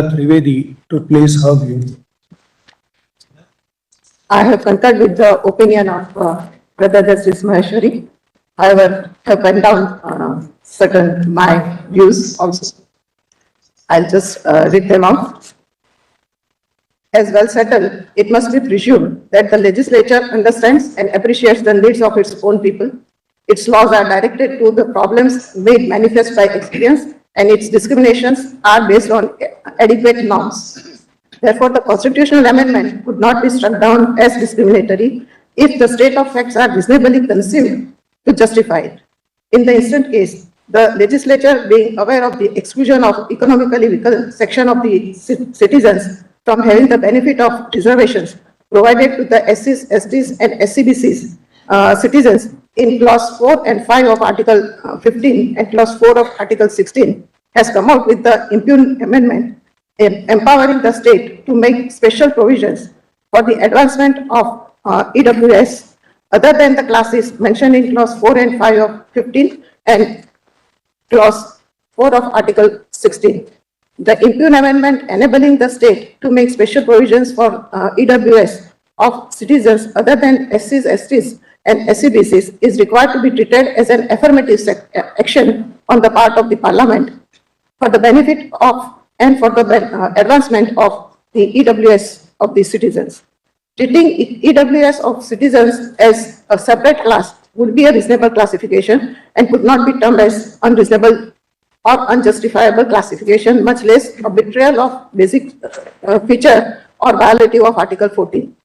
Trivedi to place her view. I have concurred with the opinion of Brother Justice Maheshwari. However, have penned down certain my views also. I'll just read them out. As well settled, it must be presumed that the legislature understands and appreciates the needs of its own people. Its laws are directed to the problems made manifest by experience, and its discriminations are based on adequate norms. Therefore, the constitutional amendment could not be struck down as discriminatory if the state of facts are reasonably conceived to justify it. In the instant case, the legislature, being aware of the exclusion of economically weaker section of the citizens from having the benefit of reservations provided to the SCs, STs, and SCBCs citizens in clause 4 and 5 of Article 15 and clause 4 of Article 16, has come out with the impugned amendment empowering the state to make special provisions for the advancement of EWS other than the classes mentioned in clause 4 and 5 of 15 and clause 4 of Article 16. The impugned amendment enabling the state to make special provisions for EWS of citizens other than SCs, STs, and SCBCs is required to be treated as an affirmative action on the part of the Parliament for the benefit of and for the advancement of the EWS of the citizens. Treating EWS of citizens as a separate class would be a reasonable classification and could not be termed as unreasonable or unjustifiable classification, much less a betrayal of basic feature or violative of Article 14.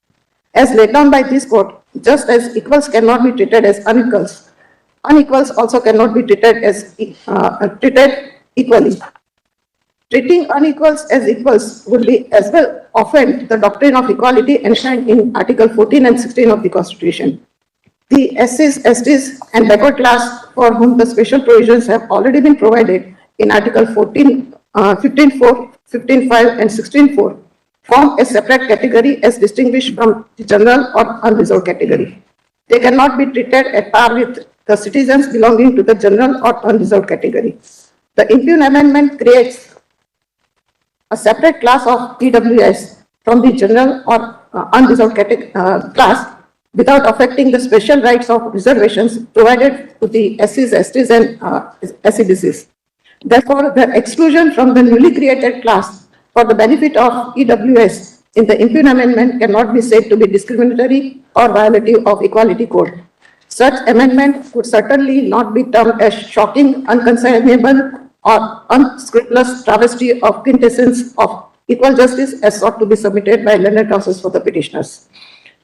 As laid down by this court, just as equals cannot be treated as unequals, unequals also cannot be treated as treated equally. Treating unequals as equals would be as well offend the doctrine of equality enshrined in Article 14 and 16 of the Constitution. The SCs, STs, and backward class for whom the special provisions have already been provided in Article 14, 15.4, 15.5, and 16.4 form a separate category as distinguished from the general or unreserved category. They cannot be treated at par with the citizens belonging to the general or unreserved category. The impugned amendment creates a separate class of EWS from the general or unreserved class without affecting the special rights of reservations provided to the SCs, STs, and SCBCs. Therefore, the exclusion from the newly created class for the benefit of EWS in the impugned amendment cannot be said to be discriminatory or violative of Equality Code. Such amendment could certainly not be termed as shocking, unconsignable, or unscrupulous travesty of quintessence of equal justice as sought to be submitted by learned counsels for the petitioners.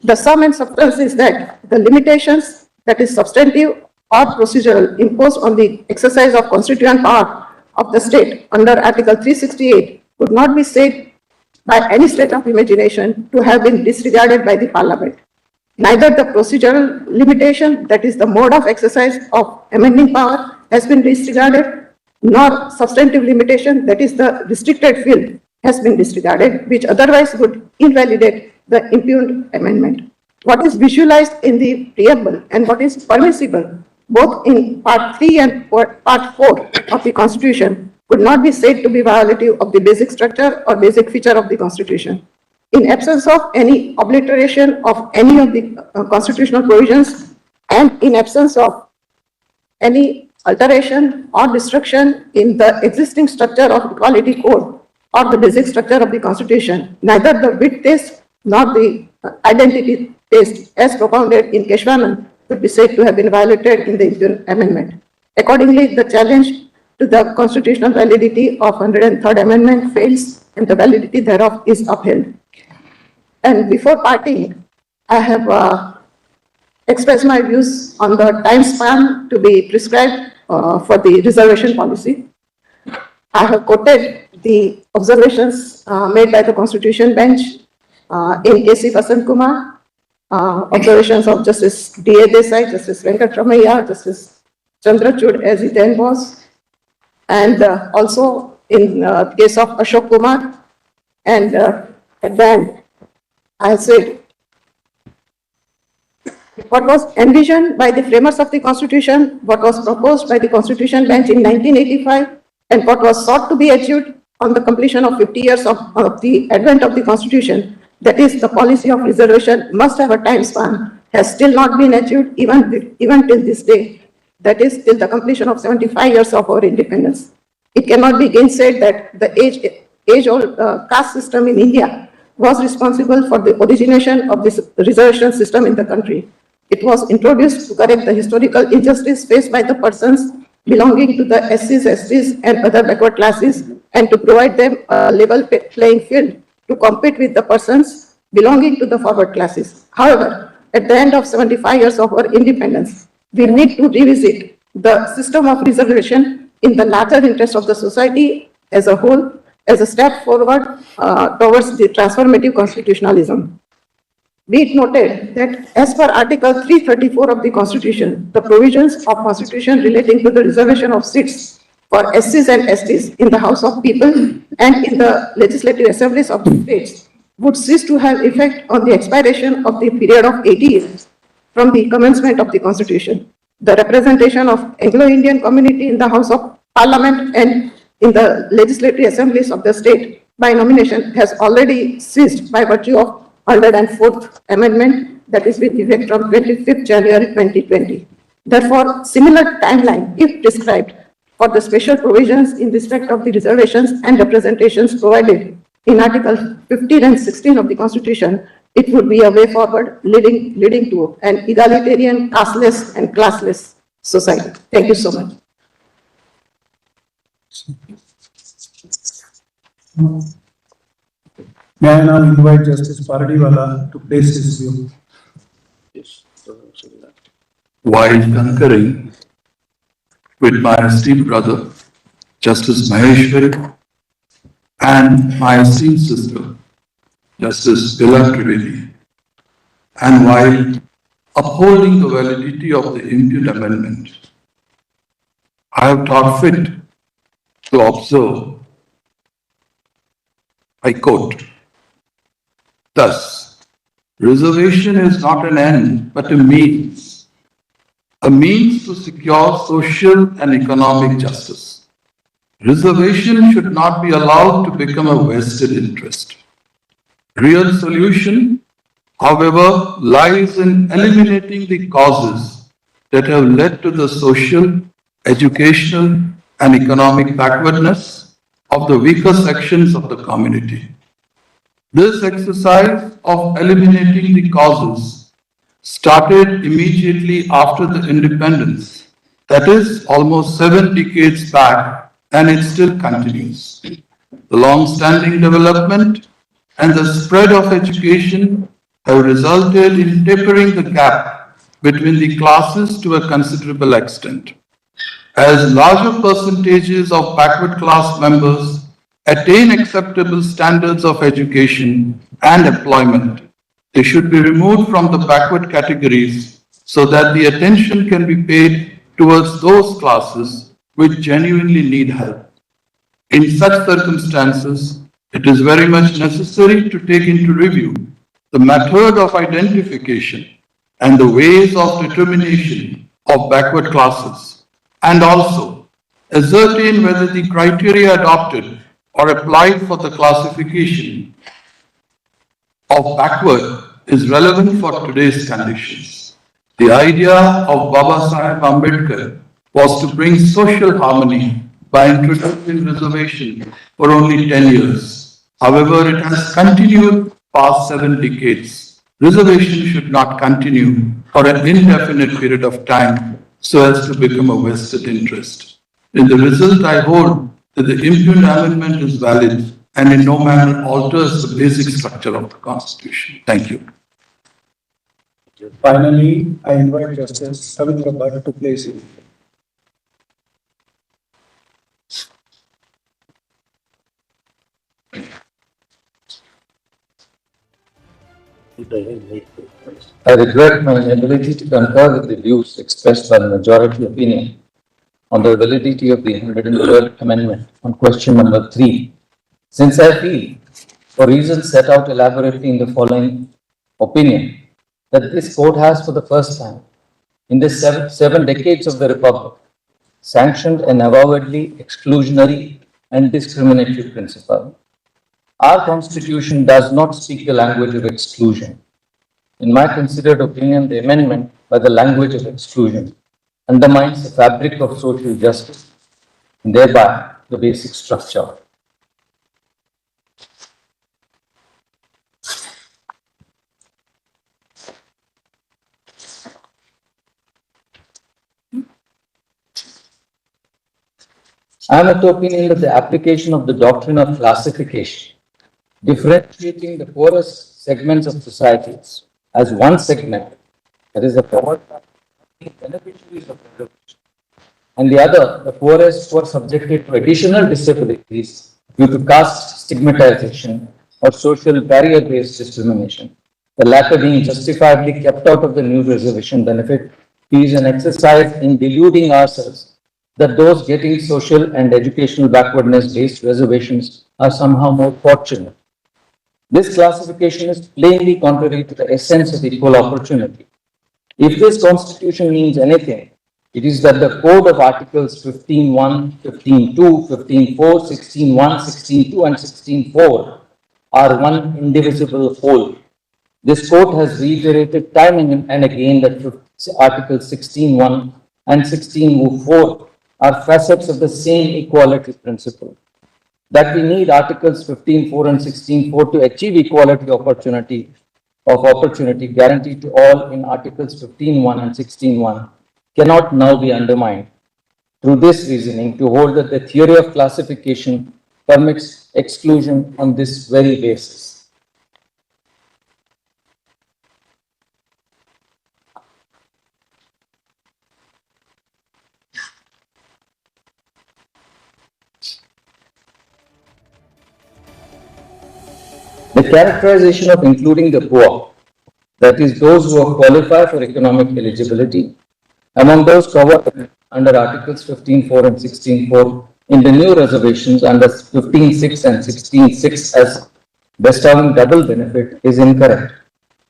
The sum and substance is that the limitations that is substantive or procedural imposed on the exercise of constituent power of the state under Article 368 could not be said by any stretch of imagination to have been disregarded by the Parliament. Neither the procedural limitation, that is the mode of exercise of amending power, has been disregarded, nor substantive limitation, that is the restricted field, has been disregarded, which otherwise would invalidate the impugned amendment. What is visualized in the preamble and what is permissible, both in Part 3 and Part 4 of the Constitution, could not be said to be violative of the basic structure or basic feature of the Constitution. In absence of any obliteration of any of the constitutional provisions and in absence of any alteration or destruction in the existing structure of Equality Code or the basic structure of the Constitution, neither the width test nor the identity test as propounded in Keshwanand could be said to have been violated in the impugned amendment. Accordingly, the challenge to the constitutional validity of 103rd Amendment fails and the validity thereof is upheld. And before parting, I have expressed my views on the time span to be prescribed for the reservation policy. I have quoted the observations made by the Constitution Bench in K.C. Vasant Kumar, observations of Justice D.A. Desai, Justice Venkat Ramaiah, Justice Chandrachud as he then was, and also in the case of Ashok Kumar. And at the end, I said, what was envisioned by the framers of the Constitution, what was proposed by the Constitution Bench in 1985, and what was sought to be achieved on the completion of 50 years of the advent of the Constitution, that is, the policy of reservation must have a time span, has still not been achieved even till this day, that is, till the completion of 75 years of our independence. It cannot be gainsaid that the age-old caste system in India was responsible for the origination of this reservation system in the country. It was introduced to correct the historical injustice faced by the persons belonging to the SCs, STs, and other backward classes, and to provide them a level playing field to compete with the persons belonging to the forward classes. However, at the end of 75 years of our independence, we need to revisit the system of reservation in the larger interest of the society as a whole, as a step forward towards the transformative constitutionalism. Be it noted that as per Article 334 of the Constitution, the provisions of Constitution relating to the reservation of seats for SCs and STs in the House of People and in the legislative assemblies of the states would cease to have effect on the expiration of the period of 80 years from the commencement of the Constitution. The representation of Anglo-Indian community in the House of Parliament and in the legislative assemblies of the state by nomination has already ceased by virtue of 104th Amendment, that is with effect from 25th January 2020. Therefore, similar timeline, if prescribed, for the special provisions in respect of the reservations and representations provided in Article 15 and 16 of the Constitution, it would be a way forward leading to an egalitarian, casteless and classless society. Thank you so much. May I now invite Justice Paradiwala to place his view? While concurring with my esteemed brother, Justice Maheshwari, and my esteemed sister, Justice Bila Trivedi, and while upholding the validity of the impugned amendment, I have thought fit to observe, I quote, "Thus, reservation is not an end, but a means to secure social and economic justice. Reservation should not be allowed to become a vested interest. Real solution, however, lies in eliminating the causes that have led to the social, educational, and economic backwardness of the weaker sections of the community. This exercise of eliminating the causes started immediately after the independence, that is almost 7 decades back, and it still continues. The long-standing development and the spread of education have resulted in tapering the gap between the classes to a considerable extent. As larger percentages of backward class members attain acceptable standards of education and employment, they should be removed from the backward categories so that the attention can be paid towards those classes which genuinely need help. In such circumstances, it is very much necessary to take into review the method of identification and the ways of determination of backward classes, and also ascertain whether the criteria adopted or applied for the classification of backward is relevant for today's conditions. The idea of Baba Saheb Ambedkar was to bring social harmony by introducing reservation for only 10 years. However, it has continued past 7 decades. Reservation should not continue for an indefinite period of time so as to become a vested interest. In the result, I hold that the impugned amendment is valid and in no manner alters the basic structure of the Constitution. Thank you. Finally, I invite Justice Ravindra Bhatt to place his view. I regret my inability to concur with the views expressed by the majority opinion on the validity of the 112th Amendment on question number 3, since I feel, for reasons set out elaborately in the following opinion, that this court has for the first time in the seven decades of the Republic sanctioned an avowedly exclusionary and discriminatory principle. Our constitution does not speak the language of exclusion. In my considered opinion, the amendment by the language of exclusion undermines the fabric of social justice and thereby the basic structure. I am of the opinion that the application of the doctrine of classification, differentiating the poorest segments of societies as one segment, that is the poor beneficiaries of reservation, and the other, the poorest who are subjected to additional disabilities due to caste stigmatization or social barrier-based discrimination, the latter being justifiably kept out of the new reservation benefit, is an exercise in deluding ourselves that those getting social and educational backwardness-based reservations are somehow more fortunate. This classification is plainly contrary to the essence of equal opportunity. If this constitution means anything, it is that the code of articles 15.1, 15.2, 15.4, 16.1, 16.2 and 16.4 are one indivisible whole. This court has reiterated time and again that articles 16.1 and 16.4 are facets of the same equality principle. That we need articles 15.4 and 16.4 to achieve equality opportunity guaranteed to all in articles 15.1 and 16.1 cannot now be undermined through this reasoning to hold that the theory of classification permits exclusion on this very basis. The characterization of including the poor, that is those who qualify for economic eligibility, among those covered under Articles 15.4 and 16.4 in the new reservations under 15.6 and 16.6 as bestowing double benefit is incorrect.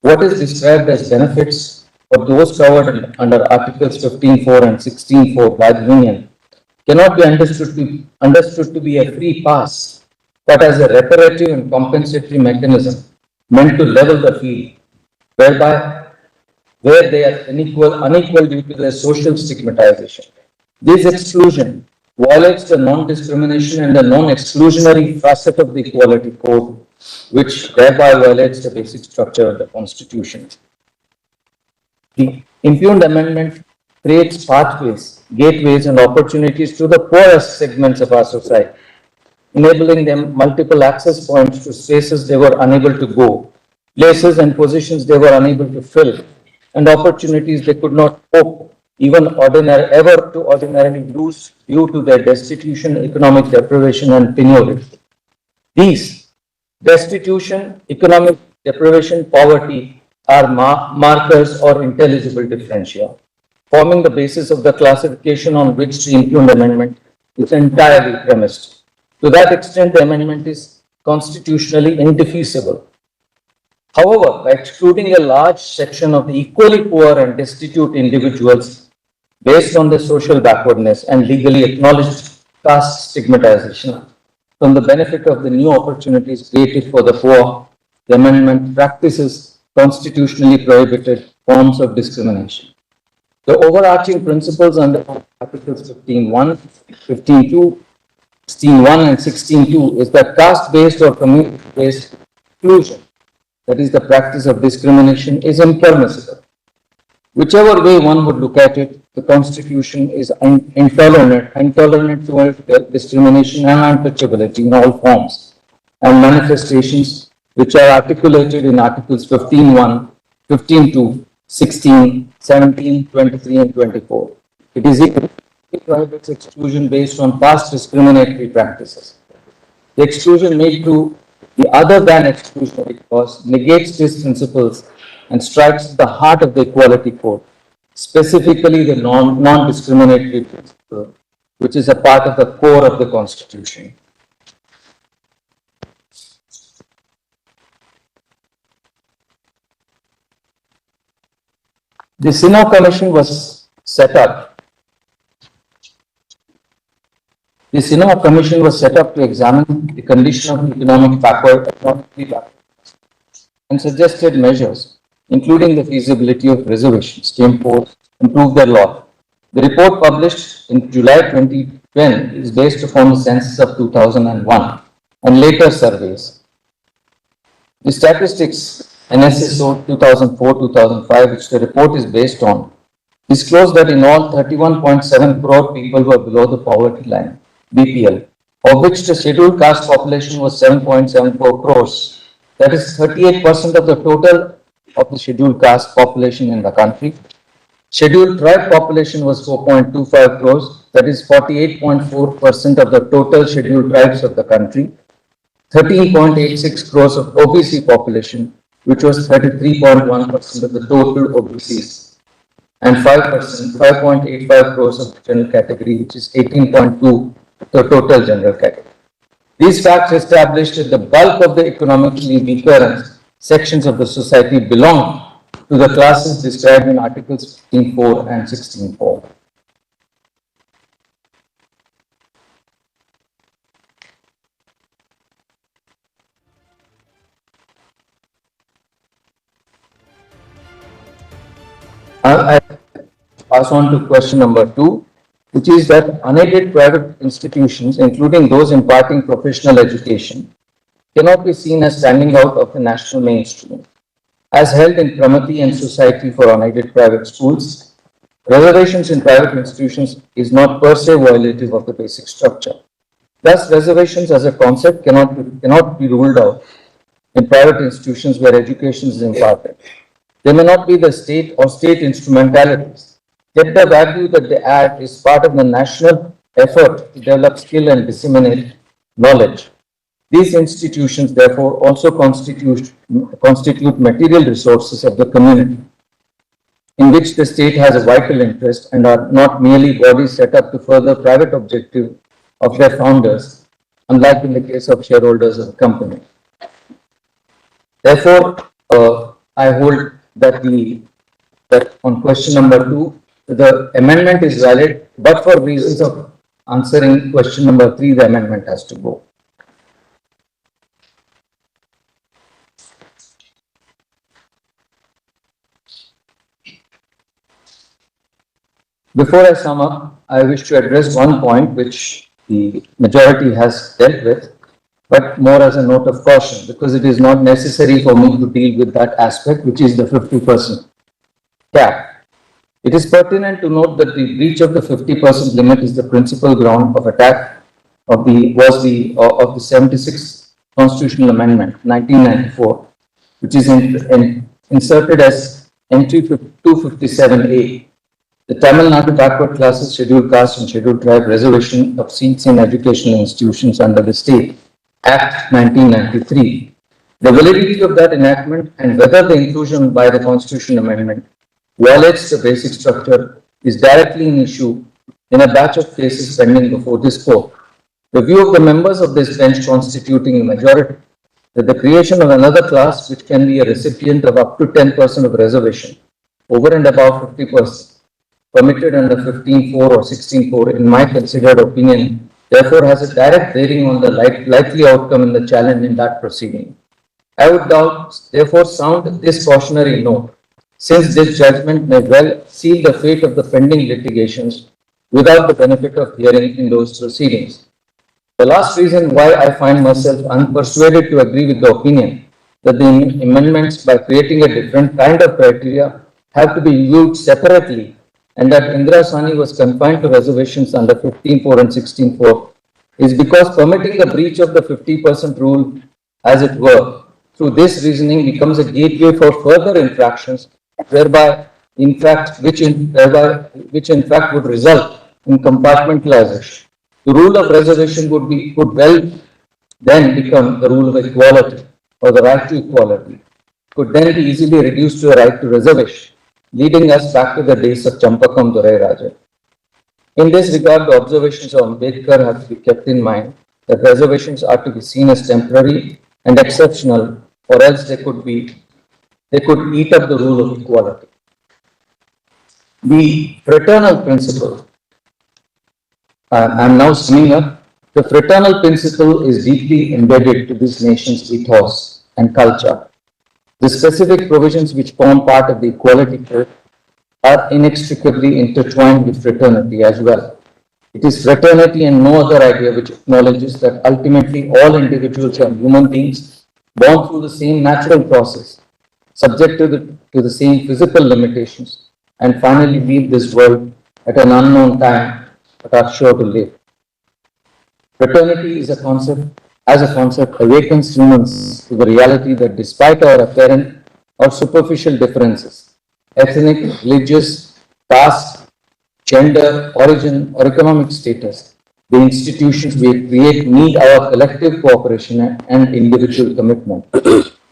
What is described as benefits for those covered under Articles 15.4 and 16.4 by the Union cannot be understood to be a free pass, but as a reparative and compensatory mechanism meant to level the field, where they are unequal due to their social stigmatization. This exclusion violates the non-discrimination and the non-exclusionary facet of the Equality Code, which thereby violates the basic structure of the Constitution. The impugned amendment creates pathways, gateways, and opportunities to the poorest segments of our society, enabling them multiple access points to spaces they were unable to go, places and positions they were unable to fill, and opportunities they could not hope ever to ordinarily lose due to their destitution, economic deprivation, and penury. These destitution, economic deprivation, poverty are markers or intelligible differentia, forming the basis of the classification on which the impugned amendment is entirely premised. To that extent, the amendment is constitutionally indefeasible. However, by excluding a large section of the equally poor and destitute individuals based on their social backwardness and legally acknowledged caste stigmatization from the benefit of the new opportunities created for the poor, the amendment practices constitutionally prohibited forms of discrimination. The overarching principles under Articles 15.1, 15.2, 16.1 and 16.2 is that caste-based or community-based exclusion, that is the practice of discrimination, is impermissible. Whichever way one would look at it, the Constitution is intolerant towards discrimination and untouchability in all forms and manifestations which are articulated in Articles 15.1, 15.2, 16, 17, 23 and 24. It is it prohibits exclusion based on past discriminatory practices. The exclusion made through the other than exclusionary clause negates these principles and strikes at the heart of the Equality Code, specifically the non-discriminatory principle, which is a part of the core of the Constitution. The Sinha Commission was set up The Cinema Commission was set up to examine the condition of economically backward and suggested measures, including the feasibility of reservations, to improve their law. The report published in July 2010 is based upon the census of 2001 and later surveys. The statistics NSSO 2004-2005, which the report is based on, disclosed that in all 31.7 crore people were below the poverty line, BPL, of which the scheduled caste population was 7.74 crores. That is 38% of the total of the scheduled caste population in the country. Scheduled tribe population was 4.25 crores, that is 48.4% of the total scheduled tribes of the country. 13.86 crores of OBC population, which was 33.1% of the total OBCs, and 5.85 crores of the general category, which is 18.2% the total general category. These facts established that the bulk of the economically weaker sections of the society belong to the classes described in Articles 15.4 and 16.4. I pass on to question number 2, which is that unaided private institutions, including those imparting professional education, cannot be seen as standing out of the national mainstream. As held in Pramati and Society for Unaided Private Schools, reservations in private institutions is not per se violative of the basic structure. Thus, reservations as a concept cannot be ruled out in private institutions where education is imparted. They may not be the state or state instrumentalities, yet the value that they add is part of the national effort to develop skill and disseminate knowledge. These institutions, therefore, also constitute material resources of the community, in which the state has a vital interest and are not merely bodies set up to further private objective of their founders, unlike in the case of shareholders of the company. Therefore, I hold that on question number 2, the amendment is valid, but for reasons of answering question number 3, the amendment has to go. Before I sum up, I wish to address one point which the majority has dealt with, but more as a note of caution, because it is not necessary for me to deal with that aspect, which is the 50% cap. It is pertinent to note that the breach of the 50% limit is the principal ground of attack of the 76th Constitutional Amendment, 1994, which is inserted as entry 257A. The Tamil Nadu Backward Classes, Scheduled Caste and Scheduled Tribe Reservation of Seats in Educational Institutions under the State Act 1993. The validity of that enactment and whether the inclusion by the Constitutional Amendment violates the basic structure is directly an issue in a batch of cases pending before this court. The view of the members of this bench constituting a majority that the creation of another class which can be a recipient of up to 10% of reservation over and above 50% permitted under 15.4 or 16.4, in my considered opinion, therefore has a direct bearing on the likely outcome in the challenge in that proceeding. I would therefore sound this cautionary note, since this judgment may well seal the fate of the pending litigations without the benefit of hearing in those proceedings. The last reason why I find myself unpersuaded to agree with the opinion that the amendments, by creating a different kind of criteria, have to be viewed separately, and that Indira Sani was confined to reservations under 15.4 and 16.4 is because permitting the breach of the 50% rule, as it were, through this reasoning becomes a gateway for further infractions, which in fact would result in compartmentalization. The rule of reservation could well then become the rule of equality or the right to equality, could then be easily reduced to a right to reservation, leading us back to the days of Champakam Durai Raja. In this regard, the observations of Ambedkar have to be kept in mind that reservations are to be seen as temporary and exceptional, or else they could eat up the rule of equality. The fraternal principle, I am now summing up, The fraternal principle is deeply embedded to this nation's ethos and culture. The specific provisions which form part of the Equality Code are inextricably intertwined with fraternity as well. It is fraternity and no other idea which acknowledges that ultimately all individuals are human beings born through the same natural process, subject to the same physical limitations, and finally leave this world at an unknown time but are sure to live. Fraternity as a concept, awakens humans to the reality that despite our apparent or superficial differences, ethnic, religious, caste, gender, origin, or economic status, the institutions we create need our collective cooperation and individual commitment.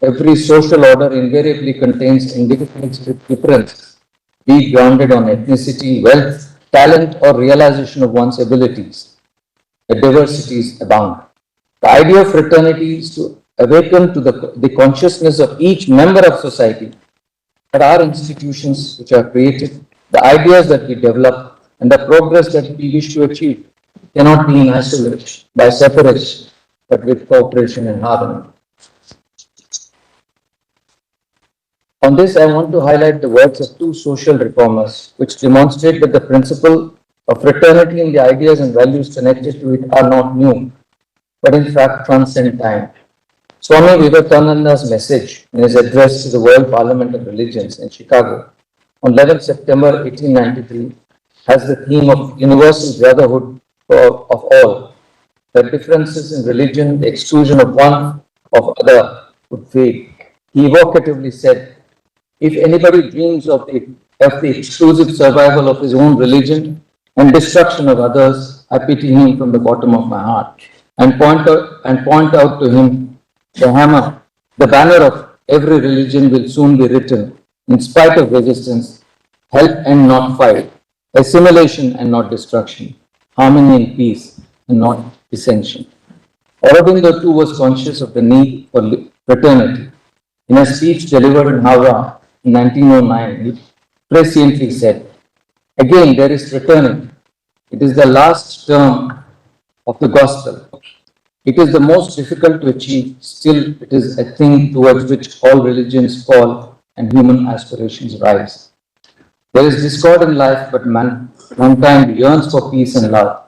Every social order invariably contains individuals with differences, be it grounded on ethnicity, wealth, talent, or realization of one's abilities. The diversities abound. The idea of fraternity is to awaken to the consciousness of each member of society that our institutions which are created, the ideas that we develop, and the progress that we wish to achieve cannot be in isolation, by separation, but with cooperation and harmony. On this, I want to highlight the words of two social reformers, which demonstrate that the principle of fraternity and the ideas and values connected to it are not new, but in fact transcend time. Swami Vivekananda's message in his address to the World Parliament of Religions in Chicago on 11 September 1893 has the theme of universal brotherhood of all, that differences in religion, the exclusion of one of other would fade. He evocatively said, if anybody dreams of the exclusive survival of his own religion and destruction of others, I pity him from the bottom of my heart and point out to him the hammer, the banner of every religion will soon be written, in spite of resistance, help and not fight, assimilation and not destruction, harmony and peace and not dissension. Aurobindo too was conscious of the need for fraternity. In a speech delivered in Howrah in 1909, he presciently said, again there is fraternity. It is the last term of the gospel. It is the most difficult to achieve, still it is a thing towards which all religions fall and human aspirations rise. There is discord in life, but mankind yearns for peace and love.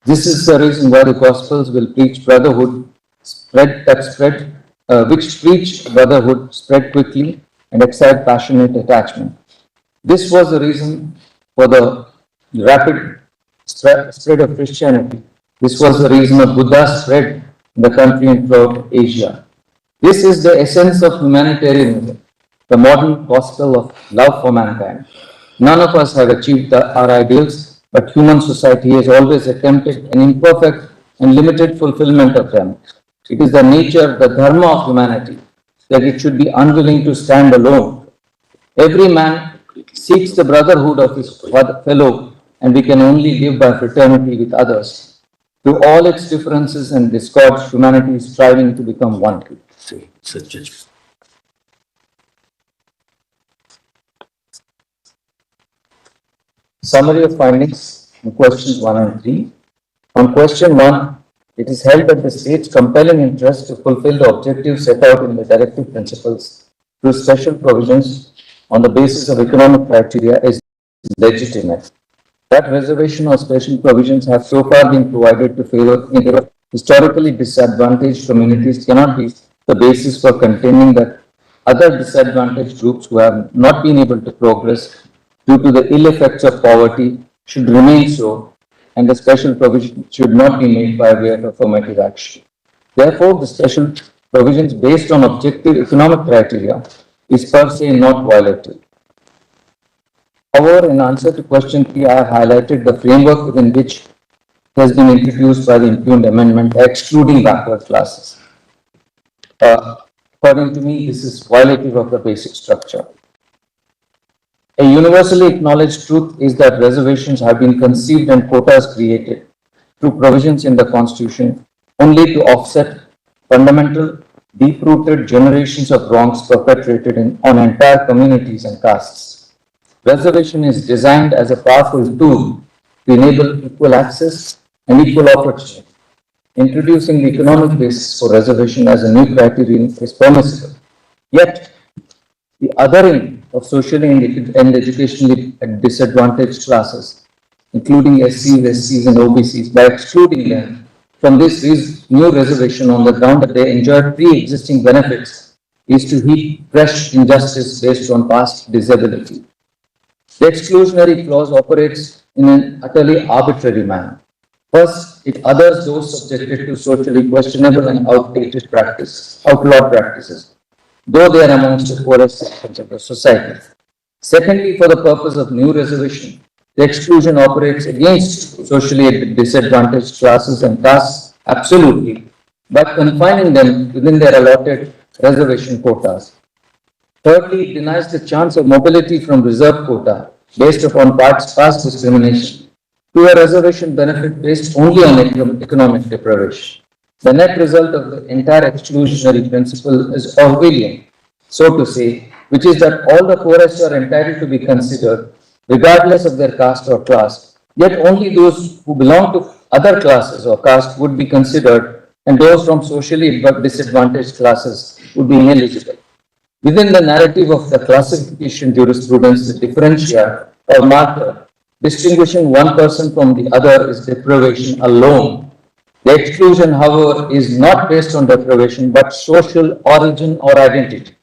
This is the reason why the Gospels will preach brotherhood, which preach brotherhood, spread quickly, and excite passionate attachment. This was the reason for the rapid spread of Christianity. This was the reason of Buddha's spread in the country and throughout Asia. This is the essence of humanitarianism, the modern gospel of love for mankind. None of us have achieved our ideals, but human society has always attempted an imperfect and limited fulfillment of them. It is the nature, the dharma of humanity, that it should be unwilling to stand alone. Every man seeks the brotherhood of his fellow, and we can only live by fraternity with others. Through all its differences and discords, humanity is striving to become one. Summary of findings in questions 1 and 3. On question 1, it is held that the state's compelling interest to fulfill the objectives set out in the directive principles through special provisions on the basis of economic criteria is legitimate. That reservation or special provisions have so far been provided to favor historically disadvantaged communities cannot be the basis for contending that other disadvantaged groups who have not been able to progress due to the ill effects of poverty should remain so, and the special provision should not be made by way of affirmative action. Therefore, the special provisions based on objective economic criteria is per se not violated. However, in answer to question 3, I have highlighted the framework within which has been introduced by the impugned amendment, excluding backward classes. According to me, this is violative of the basic structure. A universally acknowledged truth is that reservations have been conceived and quotas created through provisions in the Constitution only to offset fundamental, deep-rooted generations of wrongs perpetrated on entire communities and castes. Reservation is designed as a powerful tool to enable equal access and equal opportunity. introducing the economic basis for reservation as a new criterion is permissible. Yet, the othering of socially and educationally disadvantaged classes, including SCs, SCs, and OBCs, by excluding them from this new reservation on the ground that they enjoy pre-existing benefits, is to heap fresh injustice based on past disability. The exclusionary clause operates in an utterly arbitrary manner. First, it others those subjected to socially questionable and outlawed practices, though they are amongst the poorest sections of the society. Secondly, for the purpose of new reservation, the exclusion operates against socially disadvantaged classes and castes absolutely by confining them within their allotted reservation quotas. Thirdly, it denies the chance of mobility from reserve quota based upon past discrimination to a reservation benefit based only on economic deprivation. The net result of the entire exclusionary principle is Orwellian, so to say, which is that all the poorest are entitled to be considered regardless of their caste or class, yet only those who belong to other classes or caste would be considered, and those from socially disadvantaged classes would be ineligible. Within the narrative of the classification jurisprudence, the differential or marker distinguishing one person from the other is deprivation alone. The exclusion, however, is not based on deprivation but social origin or identity.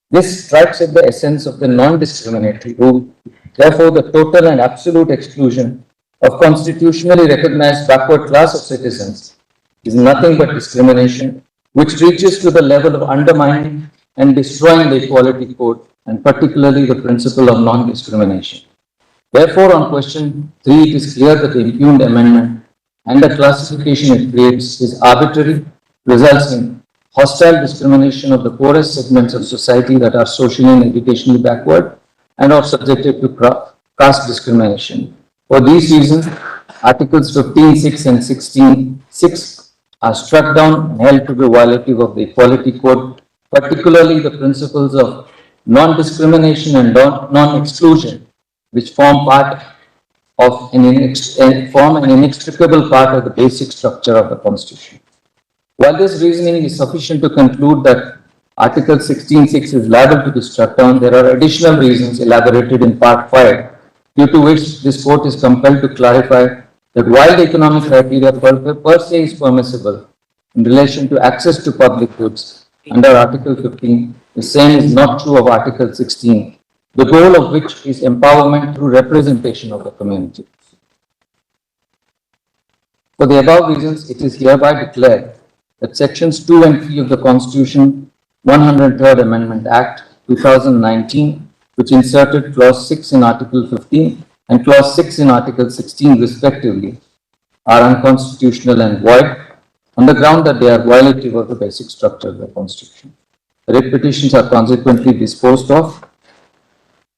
This strikes at the essence of the non-discriminatory rule. Therefore, the total and absolute exclusion of constitutionally recognized backward class of citizens is nothing but discrimination, which reaches to the level of undermining and destroying the equality code, and particularly the principle of non-discrimination. Therefore, on question 3, it is clear that the impugned amendment and the classification it creates is arbitrary, results in hostile discrimination of the poorest segments of society that are socially and educationally backward and are subjected to caste discrimination. For these reasons, Articles 15(6) and 16(6) are struck down and held to be violative of the Equality Code, particularly the principles of non-discrimination and non-exclusion, which form an inextricable part of the basic structure of the Constitution. While this reasoning is sufficient to conclude that Article 16(6) is liable to be struck down, there are additional reasons elaborated in Part 5, due to which this court is compelled to clarify that while the economic criteria per se is permissible in relation to access to public goods under Article 15, the same is not true of Article 16, the goal of which is empowerment through representation of the community. For the above reasons, it is hereby declared that Sections 2 and 3 of the Constitution 103rd Amendment Act 2019, which inserted Clause 6 in Article 15 and Clause 6 in Article 16 respectively, are unconstitutional and void on the ground that they are violative of the basic structure of the Constitution. The writ petitions are consequently disposed of.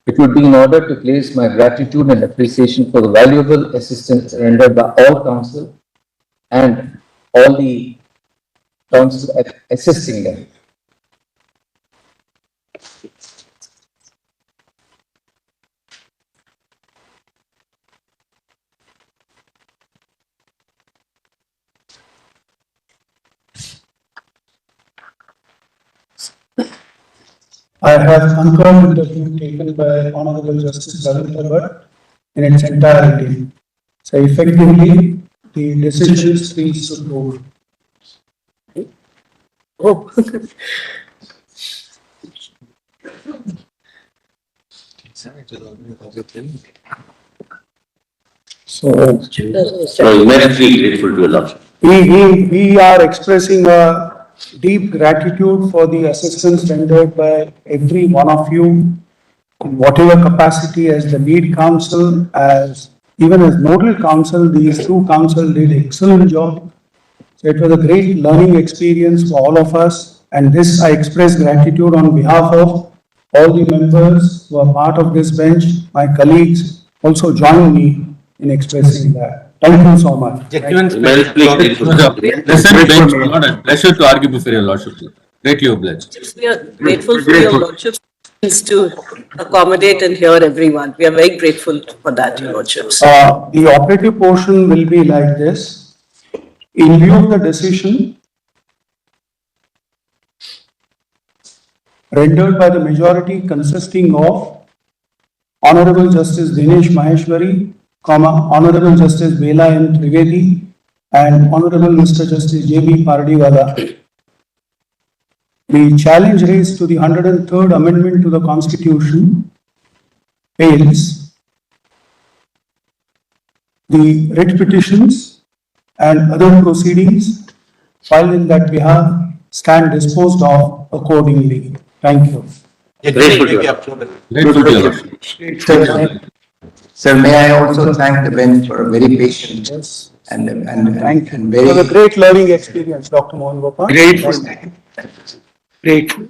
It would be in order to place my gratitude and appreciation for the valuable assistance rendered by all counsel and all the counsel assisting them. I have concurred with the view taken by Honorable Justice Ravindra Bhatt in its entirety. So effectively, the decision is 3-2. Oh. So immensely grateful to your lordship. We are expressing a deep gratitude for the assistance rendered by every one of you in whatever capacity as the lead counsel, as even as nodal counsel. These two counsel did excellent job. So it was a great learning experience for all of us, and this I express gratitude on behalf of all the members who are part of this bench. My colleagues also join me in expressing that. Thank you so much. Immensely grateful. Pleasant bench, not a pleasure to argue before your lordship. Greatly obliged. We are grateful for your lordship's to accommodate and hear everyone. We are very grateful for that, your lordships. The operative portion will be like this. In view of the decision rendered by the majority consisting of Honorable Justice Dinesh Maheshwari, Honorable Justice Bela M. Trivedi, and Honorable Mr. Justice J.B. Pardiwala, the challenge raised to the 103rd Amendment to the Constitution fails. The writ petitions and other proceedings filed in that behalf stand disposed of accordingly. Thank you. Grateful to you. Grateful to your lordship. Sir, may I also thank the bench for a very patient and Thank you. very. It was a great learning experience, Dr. Mohan Gopal. Grateful. Grateful.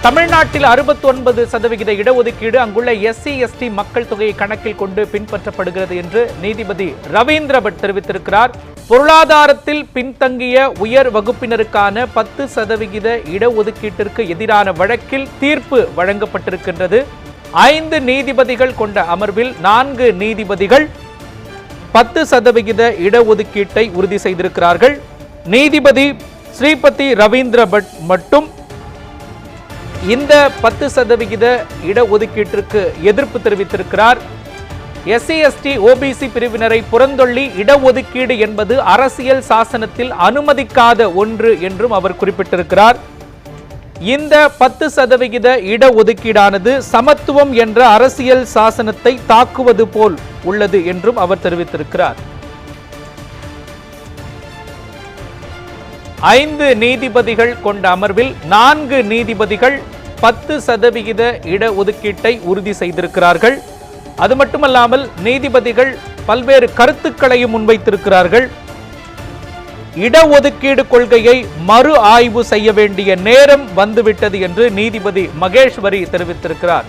தமிழ்நாட்டில் 69% இடஒதுக்கீடு அங்குள்ள SC/ST மக்கள் தொகையை கணக்கில் கொண்டு பின்பற்றப்படுகிறது என்று நீதிபதி ரவீந்திர பட் தெரிவித்திருக்கிறார். பொருளாதாரத்தில் பின்தங்கிய உயர் வகுப்பினருக்கான 10% இடஒதுக்கீட்டிற்கு எதிரான வழக்கில் தீர்ப்பு வழங்கப்பட்டிருக்கின்றது. 5 நீதிபதிகள் கொண்ட அமர்வில் 4 நீதிபதிகள் 10% இடஒதுக்கீட்டை உறுதி செய்திருக்கிறார்கள். நீதிபதி ஸ்ரீபதி ரவீந்திர பட் மட்டும் இந்த 10% இடஒதுக்கீட்டிற்கு எதிர்ப்பு தெரிவித்திருக்கிறார். SC/ST OBC பிரிவினரை புறந்தள்ளி இடஒதுக்கீடு என்பது அரசியல் சாசனத்தில் அனுமதிக்காத ஒன்று என்றும் அவர் குறிப்பிட்டிருக்கிறார். இந்த 10% இடஒதுக்கீடானது சமத்துவம் என்ற அரசியல் சாசனத்தை தாக்குவது போல் உள்ளது என்றும் அவர் தெரிவித்திருக்கிறார். 5 நீதிபதிகள் கொண்ட அமர்வில் 4 நீதிபதிகள் 10% இடஒதுக்கீட்டை உறுதி செய்திருக்கிறார்கள். அது மட்டுமல்லாமல் நீதிபதிகள் பல்வேறு கருத்துக்களையும் முன்வைத்திருக்கிறார்கள். இடஒதுக்கீடு கொள்கையை மறு ஆய்வு செய்ய வேண்டிய நேரம் வந்துவிட்டது என்று நீதிபதி மகேஸ்வரி தெரிவித்திருக்கிறார்.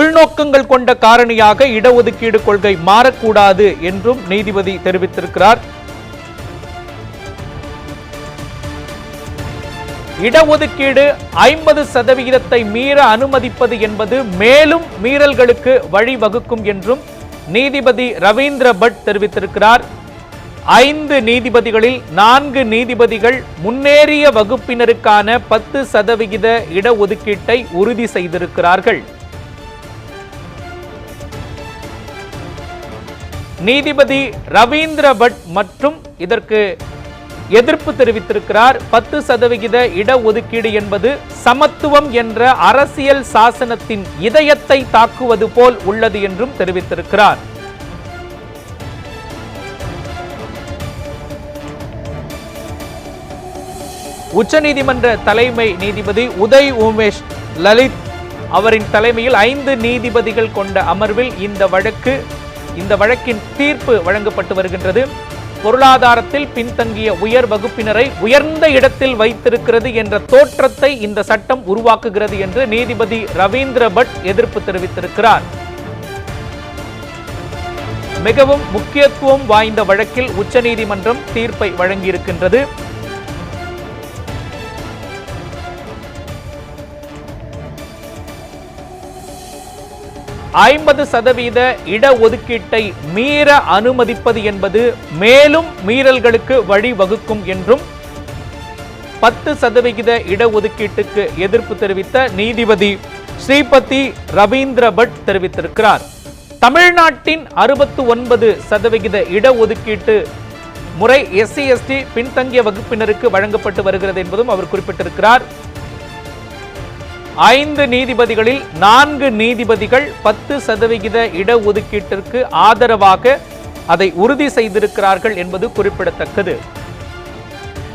உள்நோக்கங்கள் கொண்ட காரணியாக இடஒதுக்கீடு கொள்கை மாறக்கூடாது என்றும் நீதிபதி தெரிவித்திருக்கிறார். இடஒதுக்கீடு 50% மீற அனுமதிப்பது என்பது மேலும் மீறல்களுக்கு வழிவகுக்கும் என்றும் நீதிபதி ரவீந்திர பட் தெரிவித்திருக்கிறார். 5 நீதிபதிகளில் 4 நீதிபதிகள் முன்னேறிய வகுப்பினருக்கான 10% இடஒதுக்கீட்டை உறுதி செய்திருக்கிறார்கள். நீதிபதி ரவீந்திர பட் மற்றும் இதற்கு எதிர்ப்பு தெரிவித்திருக்கிறார். 10% இடஒதுக்கீடு என்பது சமத்துவம் என்ற அரசியல் சாசனத்தின் இதயத்தை தாக்குவது போல் உள்ளது என்றும் தெரிவித்திருக்கிறார். உச்சநீதிமன்ற தலைமை நீதிபதி உதய் உமேஷ் லலித் அவரின் தலைமையில் 5 நீதிபதிகள் கொண்ட அமர்வில் இந்த வழக்கின் தீர்ப்பு வழங்கப்பட்டு வருகின்றது. பொருளாதாரத்தில் பின்தங்கிய உயர் வகுப்பினரை உயர்ந்த இடத்தில் வைத்திருக்கிறது என்ற தோற்றத்தை இந்த சட்டம் உருவாக்குகிறது என்று நீதிபதி ரவீந்திர பட் எதிர்ப்பு தெரிவித்திருக்கிறார். மிகவும் முக்கியத்துவம் வாய்ந்த வழக்கில் உச்சநீதிமன்றம் தீர்ப்பை வழங்கியிருக்கின்றது. %50 இடஒதுக்கீட்டை மீற அனுமதிப்பது என்பது மேலும் மீறல்களுக்கு வழிவகுக்கும் என்றும் 10% இடஒதுக்கீட்டுக்கு எதிர்ப்பு தெரிவித்த நீதிபதி ஸ்ரீபதி ரவீந்திர பட் தெரிவித்திருக்கிறார். தமிழ்நாட்டின் 69% இடஒதுக்கீட்டு முறை SC/ST பின்தங்கிய வகுப்பினருக்கு வழங்கப்பட்டு வருகிறது என்பதும் அவர் குறிப்பிட்டிருக்கிறார். 5 நீதிபதிகளில் 4 நீதிபதிகள் 10% இடஒதுக்கீட்டிற்கு ஆதரவாக அதை உறுதி செய்திருக்கிறார்கள் என்பது குறிப்பிடத்தக்கது.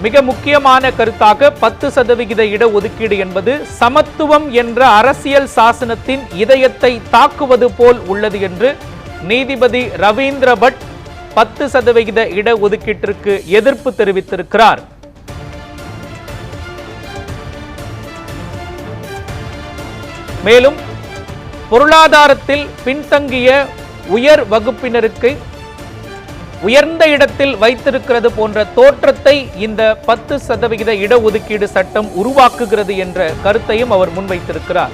மிக முக்கியமான கருத்தாக 10% இடஒதுக்கீடு என்பது சமத்துவம் என்ற அரசியல் சாசனத்தின் இதயத்தை தாக்குவது போல் உள்ளது என்று நீதிபதி ரவீந்திர பட் 10% இடஒதுக்கீட்டிற்கு எதிர்ப்பு தெரிவித்திருக்கிறார். மேலும் பொருளாதாரத்தில் பின்தங்கிய உயர் வகுப்பினருக்கு உயர்ந்த இடத்தில் வைத்திருக்கிறது போன்ற தோற்றத்தை இந்த 10% இடஒதுக்கீடு சட்டம் உருவாக்குகிறது என்ற கருத்தையும் அவர் முன்வைத்திருக்கிறார்.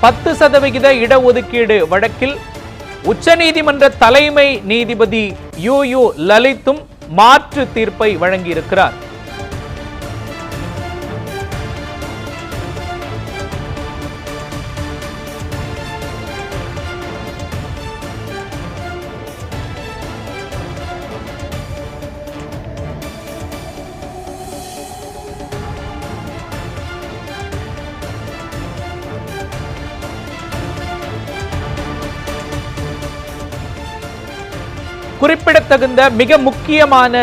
%10 இடஒதுக்கீடு வழக்கில் உச்சநீதிமன்ற தலைமை நீதிபதி யூ லலித்தும் மாற்று தீர்ப்பை வழங்கியிருக்கிறார். குறிப்பிடத்தகுந்த மிக முக்கியமான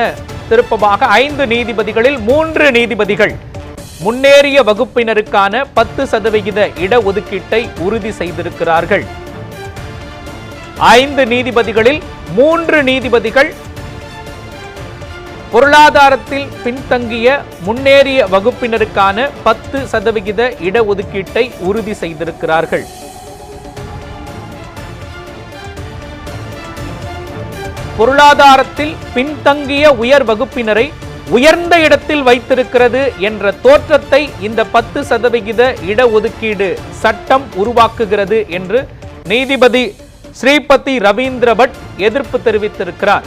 திருப்பமாக 5 நீதிபதிகளில் 3 நீதிபதிகள் முன்னேறிய வகுப்பினருக்கான 10% இடஒதுக்கீட்டை உறுதி செய்திருக்கிறார்கள். 5 நீதிபதிகளில் 3 நீதிபதிகள் பொருளாதாரத்தில் பின்தங்கிய முன்னேறிய வகுப்பினருக்கான 10% இடஒதுக்கீட்டை உறுதி செய்திருக்கிறார்கள். பொருளாதாரத்தில் பின்தங்கிய உயர் வகுப்பினரை உயர்ந்த இடத்தில் வைத்திருக்கிறது என்ற தோற்றத்தை இந்த 10% இடஒதுக்கீடு சட்டம் உருவாக்குகிறது என்று நீதிபதி ஸ்ரீபதி ரவீந்திர பட் எதிர்ப்பு தெரிவித்திருக்கிறார்.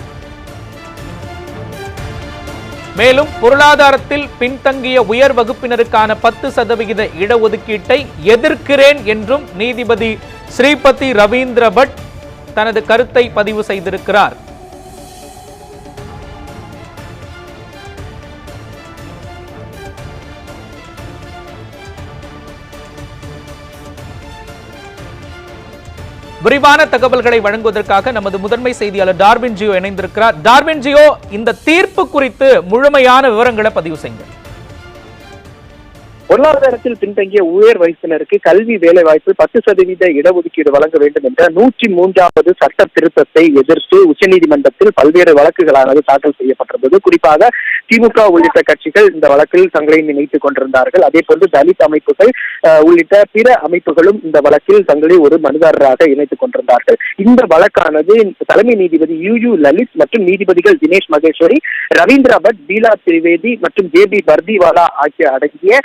மேலும் பொருளாதாரத்தில் பின்தங்கிய உயர் வகுப்பினருக்கான 10% இடஒதுக்கீட்டை எதிர்க்கிறேன் என்றும் நீதிபதி ஸ்ரீபதி ரவீந்திர பட் தனது கருத்தை பதிவு செய்திருக்கிறார். விரிவான தகவல்களை வழங்குவதற்காக நமது முதன்மை செய்தியாளர் டார்வின் ஜியோ இணைந்திருக்கிறார். டார்வின் ஜியோ, இந்த தீர்ப்பு குறித்து முழுமையான விவரங்களை பதிவு செய்யுங்க. பொருளாதாரத்தில் பின்தங்கிய உயர் வகுப்பினருக்கு கல்வி வேலை வாய்ப்பு 10% இடஒதுக்கீடு வழங்க வேண்டும் என்ற 103வது சட்ட திருத்தத்தை எதிர்த்து உச்சநீதிமன்றத்தில் பல்வேறு வழக்குகளானது தாக்கல் செய்யப்பட்டிருந்தது. குறிப்பாக திமுக உள்ளிட்ட கட்சிகள் இந்த வழக்கில் தங்களை இணைத்துக் கொண்டிருந்தார்கள். அதே போன்று தலித் அமைப்புகள் உள்ளிட்ட பிற அமைப்புகளும் இந்த வழக்கில் தங்களை ஒரு மனுதாரராக இணைத்துக் கொண்டிருந்தார்கள். இந்த வழக்கானது தலைமை நீதிபதி யூ லலித் மற்றும் நீதிபதிகள் தினேஷ் மகேஸ்வரி, ரவீந்திர பட், பீலா திரிவேதி மற்றும் ஜே.பி. பர்திவாலா ஆகிய அடங்கிய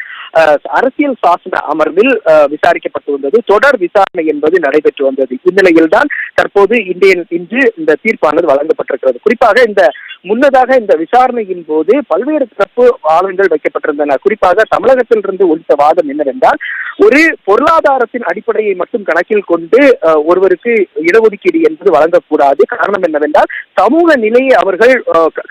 அரசியல் சாசன அமர்வில் விசாரிக்கப்பட்டு வந்தது. தொடர் விசாரணை என்பது நடைபெற்று வந்தது. இந்நிலையில்தான் தற்போது இன்று இந்த தீர்ப்பானது வழங்கப்பட்டிருக்கிறது. குறிப்பாக முன்னதாக இந்த விசாரணையின் போது பல்வேறு தரப்பு வாதங்கள் வைக்கப்பட்டிருந்தன. குறிப்பாக தமிழகத்திலிருந்து ஒழித்த வாதம் என்னவென்றால், ஒரு பொருளாதாரத்தின் அடிப்படையை மட்டும் கணக்கில் கொண்டு ஒருவருக்கு இடஒதுக்கீடு என்பது வழங்கக்கூடாது. காரணம் என்னவென்றால், சமூக நிலையை அவர்கள்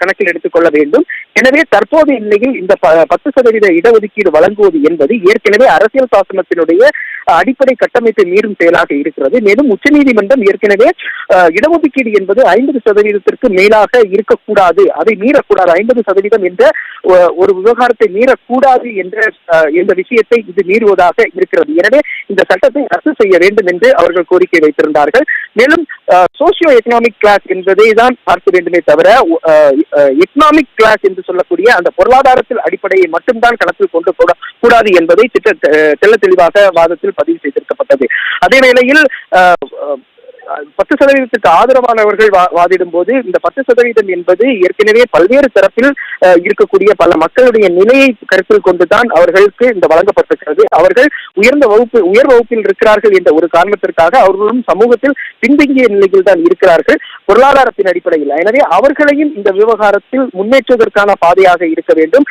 கணக்கில் எடுத்துக் கொள்ள வேண்டும். எனவே தற்போது நிலையில் இந்த 10% இடஒதுக்கீடு வழங்குவது என்பது ஏற்கனவே அரசியல் சாசனத்தினுடைய அடிப்படை கட்டமைப்பை மீறும் செயலாக இருக்கிறது. மேலும் உச்சநீதிமன்றம் ஏற்கனவே இடஒதுக்கீடு என்பது 50%க்கு மேலாக இருக்கக்கூடாது, அதை மீறக்கூடாது, 50% என்ற ஒரு விவகாரத்தை மீறக்கூடாது என்ற விஷயத்தை இது மீறுவதாக இருக்கிறது. எனவே இந்த சட்டத்தை ரத்து செய்ய வேண்டும் என்று அவர்கள் கோரிக்கை வைத்திருந்தார்கள். மேலும் சோசியோ எக்கனாமிக் கிளாஸ் என்பதை தான் பார்க்க வேண்டுமே தவிர, எக்கனாமிக் கிளாஸ் என்று சொல்லக்கூடிய அந்த பொருளாதாரத்தில் அடிப்படையை மட்டும்தான் கணக்கில் கொண்டு கூடாது என்பதை தெள்ள தெளிவாக வாதத்தில் பதிவு செய்திருக்கப்பட்டது. அதே வேளையில் 10%க்கு ஆதரவானவர்கள் வாதிடும் போது இந்த 10% என்பது ஏற்கனவே பல்வேறு தரப்பில் இருக்கக்கூடிய பல மக்களுடைய நிலையை கருத்தில் கொண்டுதான் அவர்களுக்கு இந்த வழங்கப்பட்டிருக்கிறது. அவர்கள் உயர் வகுப்பில் இருக்கிறார்கள் என்ற ஒரு காரணத்திற்காக அவர்களும் சமூகத்தில் பின்தங்கிய நிலையில் தான் இருக்கிறார்கள் பொருளாதாரத்தின் அடிப்படையில். எனவே அவர்களையும் இந்த விவகாரத்தில் முன்னேற்றுவதற்கான பாதையாக இருக்க வேண்டும்.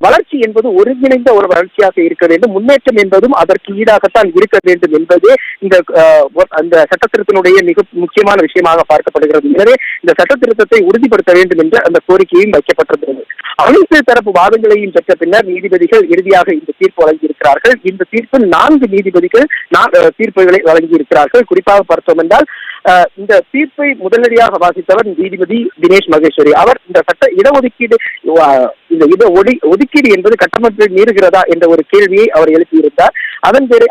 வளர்ச்சி என்பது ஒருங்கிணைந்த ஒரு வளர்ச்சியாக இருக்க வேண்டும். முன்னேற்றம் என்பதும் அதற்கு ஈடாகத்தான் இருக்க வேண்டும் என்பதே இந்த சட்டத்திருத்தினுடைய மிக முக்கியமான விஷயமாக பார்க்கப்படுகிறது. எனவே இந்த சட்ட திருத்தத்தை உறுதிப்படுத்த வேண்டும் என்ற அந்த கோரிக்கையும் வைக்கப்பட்டிருந்தது. அனைத்து தரப்பு வாதங்களையும் பெற்ற பின்னர் நீதிபதிகள் இறுதியாக இந்த தீர்ப்பு வழங்கியிருக்கிறார்கள். இந்த தீர்ப்பில் 4 நீதிபதிகள் தீர்ப்புகளை வழங்கியிருக்கிறார்கள். குறிப்பாக பார்த்தோம் என்றால் இந்த தீர்ப்பை முதலடியாக வாசித்தவர் நீதிபதி தினேஷ் மகேஸ்வரி. அவர் இந்த சட்ட இடஒதுக்கீடு இந்த ஒதுக்கீடு என்பது கட்டமைப்பை மீறுகிறதா என்ற ஒரு கேள்வியை அவர் எழுப்பியிருந்தார்.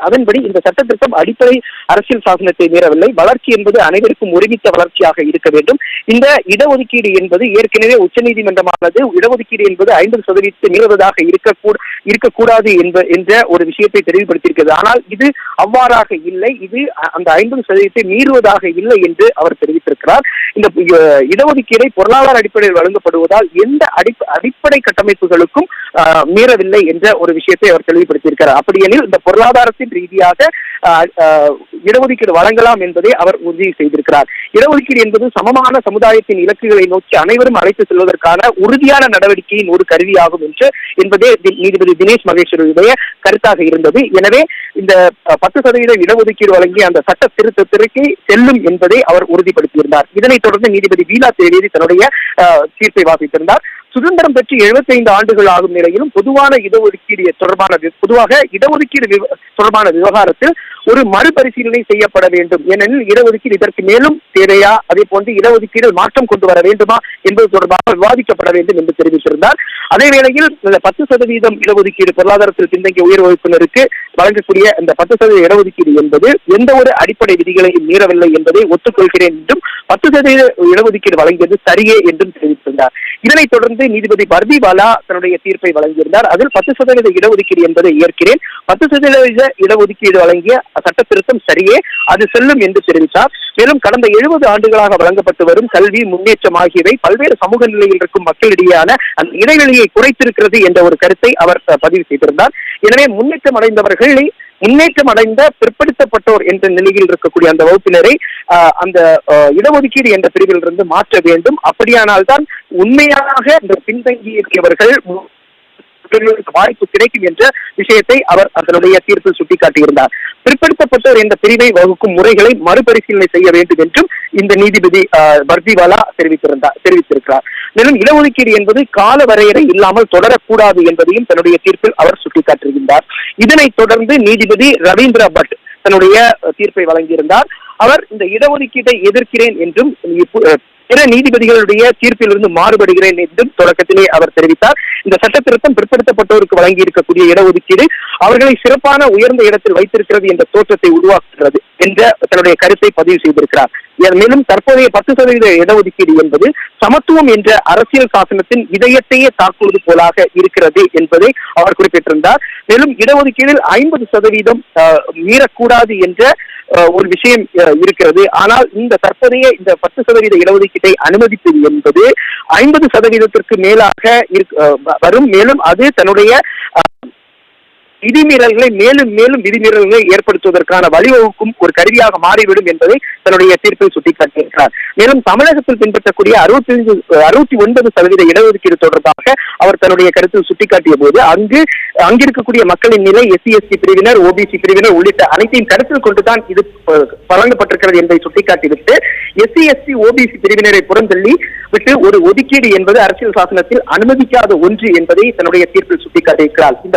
அதன்படி இந்த சட்ட திருத்தம் அடிப்படை அரசியல் சாசனத்தை மீறவில்லை. வளர்ச்சி என்பது அனைவருக்கும் ஒருமித்த வளர்ச்சியாக இருக்க வேண்டும். இந்த இடஒதுக்கீடு என்பது ஏற்கனவே உச்சநீதிமன்றமானது இடஒதுக்கீடு என்பது 50% மீறுவதாக இருக்கக்கூடாது என்ற ஒரு விஷயத்தை தெளிவுபடுத்தியிருக்கிறது. ஆனால் இது அவ்வாறாக இல்லை, இது அந்த 50% மீறுவதாக இல்லை என்று அவர் தெரிவித்திருக்கிறார். இந்த இடஒதுக்கீடை பொருளாதார அடிப்படையில் வழங்கப்படுவதால் எந்த அடிப்படை கட்டமைப்புகளுக்கும் மீறவில்லை என்ற ஒரு விஷயத்தை அவர் தெளிவுபடுத்தியிருக்கிறார். அப்படியெனில் இந்த பொருளாதாரத்தின் ரீதியாக இடஒதுக்கீடு வழங்கலாம் என்பதை அவர் உறுதி செய்திருக்கிறார். இடஒதுக்கீடு என்பது சமமான சமுதாயத்தின் இலக்குகளை நோக்கி அனைவரும் அழைத்து செல்வதற்கான உறுதியான நடவடிக்கையின் ஒரு கருவியாகும் என்பதே நீதிபதி தினேஷ் மகேஸ்வரியுடைய கருத்தாக இருந்தது. எனவே இந்த 10% இடஒதுக்கீடு வழங்கிய அந்த சட்ட திருத்தத்திற்கு செல்லும் என்பதை அவர் உறுதிப்படுத்தியிருந்தார். இதனைத் தொடர்ந்து நீதிபதி வீலா தேவேதி தன்னுடைய தீர்ப்பை வாசித்திருந்தார். சுதந்திரம் பெற்று 75 ஆண்டுகள் ஆகும் நிலையிலும் பொதுவாக இடஒதுக்கீடு தொடர்பான விவகாரத்தில் ஒரு மறுபரிசீலனை செய்யப்பட வேண்டும். ஏனெனில் இடஒதுக்கீடு இதற்கு மேலும் தேவையா, அதே போன்று இடஒதுக்கீடு மாற்றம் கொண்டு வர வேண்டுமா என்பது தொடர்பாக விவாதிக்கப்பட வேண்டும் என்று தெரிவித்திருந்தார். அதே வேளையில் இந்த 10% இடஒதுக்கீடு பொருளாதாரத்தில் பின்தங்கிய உயர் வகுப்பினருக்கு வழங்கக்கூடிய இந்த 10% இடஒதுக்கீடு என்பது எந்த ஒரு அடிப்படை விதிகளையும் மீறவில்லை என்பதை ஒத்துக்கொள்கிறேன் என்றும் 10% இடஒதுக்கீடு வழங்கியது சரியே என்றும் தெரிவித்திருந்தார். இதனைத் தொடர்ந்து நீதிபதி பர்திவாலா தன்னுடைய தீர்ப்பை வழங்கியிருந்தார். அதில் 10% இடஒதுக்கீடு என்பதை ஏற்கிறேன், 10% இடஒதுக்கீடு வழங்கிய சட்ட திருத்தம் சரியே, அது செல்லும் என்று தெரிவித்தார். மேலும் கடந்த 70 ஆண்டுகளாக வழங்கப்பட்டு வரும் கல்வி முன்னேற்றம் ஆகியவை பல்வேறு சமூக நிலையில் இருக்கும் மக்களிடையான அந்த இடைவெளியை குறைத்திருக்கிறது என்ற ஒரு கருத்தை அவர் பதிவு செய்திருந்தார். எனவே முன்னேற்றம் அடைந்த பிற்படுத்தப்பட்டோர் என்ற நிலையில் இருக்கக்கூடிய அந்த வகுப்பினரை அந்த இடஒதுக்கீடு என்ற பிரிவில் இருந்து மாற்ற வேண்டும். அப்படியானால் தான் உண்மையாக இந்த பின்தங்கியவர்கள் வாய்ப்பு கிடைக்கும் என்ற விஷயத்தை அவர் அதனுடைய தீர்ப்பில் சுட்டிக்காட்டியிருந்தார். பிற்படுத்தப்பட்டோர் என்ற பிரிவை வகுக்கும் முறைகளை மறுபரிசீலனை செய்ய வேண்டும் என்றும் இந்த நீதிபதி பர்திவாலா தெரிவித்திருக்கிறார். மேலும் இடஒதுக்கீடு என்பது கால வரையறை இல்லாமல் தொடரக்கூடாது என்பதையும் தன்னுடைய தீர்ப்பில் அவர் சுட்டிக்காட்டியிருந்தார். இதனைத் தொடர்ந்து நீதிபதி ரவீந்திர பட் தன்னுடைய தீர்ப்பை வழங்கியிருந்தார். அவர் இந்த இடஒதுக்கீட்டை எதிர்க்கிறேன் என்றும் பிற நீதிபதிகளுடைய தீர்ப்பிலிருந்து மாறுபடுகிறேன் என்றும் தொடக்கத்திலே அவர் தெரிவித்தார். இந்த சட்ட திருத்தம் பிற்படுத்தப்பட்டோருக்கு வழங்கி இருக்கக்கூடிய இடஒதுக்கீடு அவர்களை சிறப்பான உயர்ந்த இடத்தில் வைத்திருக்கிறது என்ற தோற்றத்தை உருவாக்குகிறது என்ற தன்னுடைய கருத்தை பதிவு செய்திருக்கிறார். மேலும் தற்போதைய 10% இடஒதுக்கீடு என்பது சமத்துவம் என்ற அரசியல் சாசனத்தின் இதயத்தையே தாக்குவது போலாக இருக்கிறது என்பதை அவர் குறிப்பிட்டிருந்தார். மேலும் இடஒதுக்கீடில் 50% மீறக்கூடாது என்ற ஒரு விஷயம் இருக்கிறது. ஆனால் தற்போதைய இந்த 10% இடஒதுக்கீட்டை அனுமதிப்பது என்பது 50% மேலாக வரும். மேலும் அது தன்னுடைய விதிமீறல்களை மேலும் விதிமீறல்களை ஏற்படுத்துவதற்கான வழிவகுக்கும் ஒரு கருவியாக மாறிவிடும் என்பதை தன்னுடைய தீர்ப்பில் சுட்டிக்காட்டியிருக்கிறார். மேலும் தமிழகத்தில் பின்பற்றக்கூடிய 69% இடஒதுக்கீடு தொடர்பாக அவர் தன்னுடைய கருத்தில் சுட்டிக்காட்டிய போது அங்கிருக்கக்கூடிய மக்களின் நிலை SC/ST பிரிவினர், OBC பிரிவினர் உள்ளிட்ட அனைத்தையும் கருத்தில் கொண்டுதான் இது வழங்கப்பட்டிருக்கிறது என்பதை சுட்டிக்காட்டிவிட்டு SC/ST OBC பிரிவினரை புறந்தள்ளி விட்டு ஒரு ஒதுக்கீடு என்பது அரசியல் சாசனத்தில் அனுமதிக்காத ஒன்று என்பதை தன்னுடைய தீர்ப்பில் சுட்டிக்காட்டியிருக்கிறார். இந்த